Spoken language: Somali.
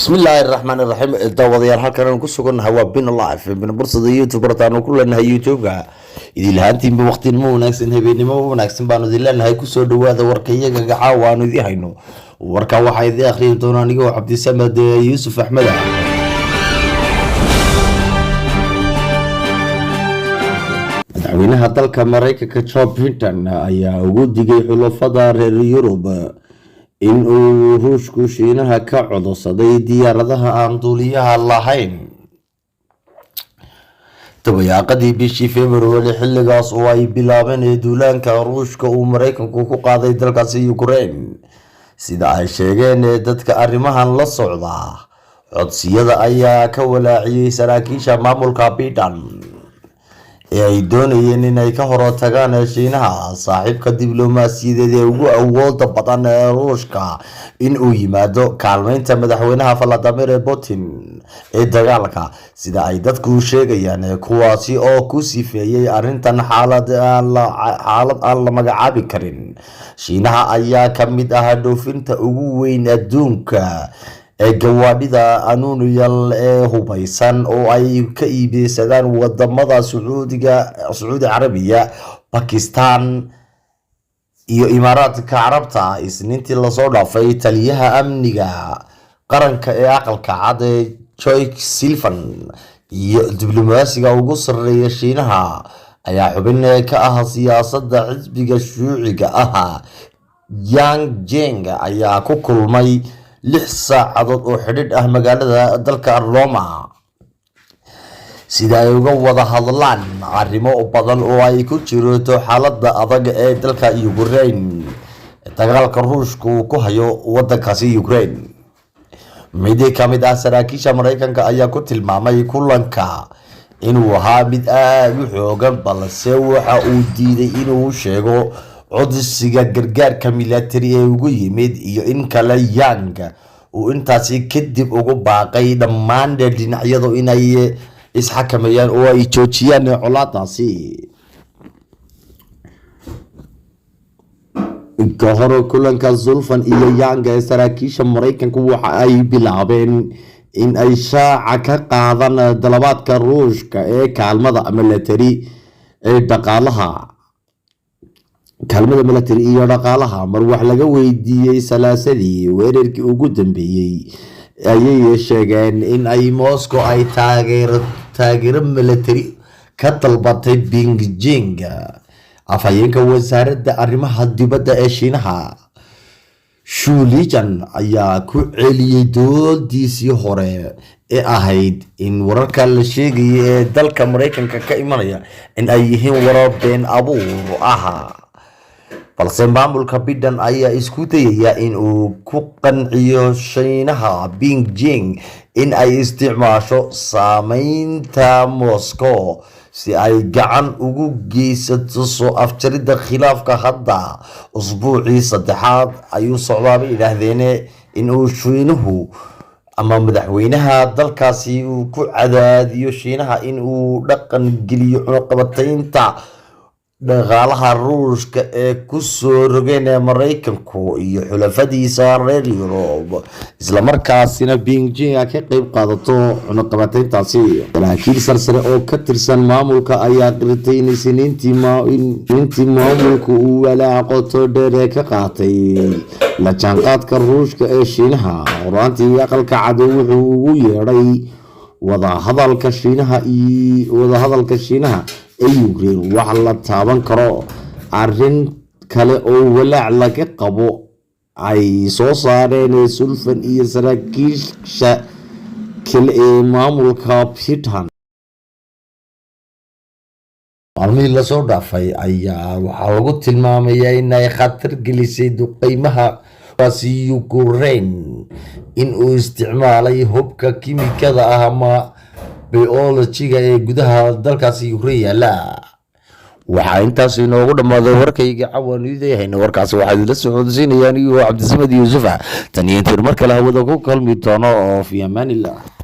bismillaahi raxmaani raxiim daawadayaal halkan aan ku sugannahay waa bin live bin bursada youtube bartaanu ku leenahay youtube-ga idin lahaantiinba waqtinimo wanaagsan habeenimo wanaagsan baanu idin leenahay kusoo dhawaada warka iyaga gacaawa aanu idin hayno warka waxaa idin akhriyi doona anigoo cabdisamed yuusuf axmed madaxweynaha dalka mareykanka Joe Biden ayaa ugu digay xulafada reer Yurub in uu ruushku Shiinaha ka codsaday diyaaradaha aan duuliyaha lahayn tabayaaqadii bishii February xilligaas oo ay bilaabeen duulaanka ruushka uu Mareykanku ku qaaday dalkaasi Ukraine sida ay sheegeen dadka arrimahan la socda codsiyada ayaa ka walaaciyay saraakiisha maamulka Biden ay doonayeen inay ka hortagaan Shiinaha saaxiibka diblomaasiyadeed ee ugu awooda badan ee Ruushka in uu yimaado kaalmeynta madaxweynaha Vladimir Putin ee dagaalka sida ay dadku sheegayaan kuwaasi oo ku sifeeyay arrintan xaalad aan la magacaabi karin. Shiinaha ayaa ka mid ah dhoofinta ugu weyn adduunka ee gawaadhida anuuniyal ee hubaysan oo ay ka iibsadaan wadamada Saudi Carabiya, Pakistan iyo Imaaraadka Carabta. Isniintii la soo dhaafay taliyaha amniga qaranka ee aqalka cad Jake Sullivan iyo diblomaasiga ugu sarreeya Shiinaha ayaa xubin ka ah siyaasadda xisbiga Shuuciga ah Yang Jeng ayaa ku kulmay 6 saacadood oo xidhiidh ah magaalada dalka Roma sida ay uga wada hadlaan arrimo badan oo ay ku jirto xaaladda adag ee dalka Ukraine dagaalka Ruushku ku hayo wadankaasi Ukraine. Mid ka mid ah saraakiisha Mareykanka ayaa ku tilmaamay kulanka inuu ahaa mid aad u xoogan balse waxa uu diiday inuu sheego codsiga gargaarka military ee ugu yimid iyo in kale Yang uu intaasi kadib ugu baaqay dhammaan dhinacyadu inay isxakameeyaan oo ay joojiyaan colaadaasi. ka hor kulanka Sullivan iyo Yang ee saraakiisha Mareykanku waxa ay bilaabeen in ay shaaca ka qaadaan dalabaadka Ruushka ee kaalmada military ee kaalmada military iyo dhaqaalaha. Mar wax laga weydiiyay salaasadii weerarkii ugu dambeeyay ayay sheegeen in ay Moscow ay taageero military ka dalbatay Beijing. Afhayeenka wasaaradda arrimaha dibadda ee Shiinaha Xu Lijian ayaa ku celiyay doodiisii hore ee ahayd in wararka la sheegay ee dalka Mareykanka ka imanaya in ay yihiin warar been abuur ah, balse maamulka Biden ayaa isku dayaya in uu ku qanciyo Shiinaha Beijing in ay isticmaasho saameynta Moscow si ay gacan ugu geysato soo afjaridda khilaafka. Hadda usbuucii saddexaad ayuu socdaabay yidhaahdeen in uu Shiinuhu ama madaxweynaha dalkaasi uu ku cadaadiyo Shiinaha in uu dhaqan geliyo cunaqabataynta dhaqaalaha Ruushka ee ku soo rogeen Mareykanku iyo xulafadiisa reer Yurub, isla markaasina Beijing ka qayb qaadato cunaqabatayntaasi. Saraakiil sarsare oo ka tirsan maamulka ayaa qirtay in Isniintii maamulku uu walaaqoto dheer ka qaatay la jaanqaadka Ruushka ee Shiinaha. Horaantii aqalka cad wuxuu ugu yeedhay wadahadalka Shiinaha Ukraine wax la taaban karo. Arrin kale oo walaac laga qabo ay soo saareen Sullivan iyo saraakiisha kale ee maamulka Biden maalmihii la soo dhaafay ayaa waxaa lagu tilmaamayaa in ay khatar gelisay duqeymaha Ukraine in uu isticmaalay hubka kiimikada ah ama biolojiga ee gudaha dalkaasi Ukraine yaala. waxaa intaas inoogu dhammaaday warkayga cawaan idayahayna. warkaasi waxaa idinla socodsiinayaan iyo Cabdisamed Yuusuf. tan iyo intii mar kale hawada ku kalmi doono oo fi amaanillah.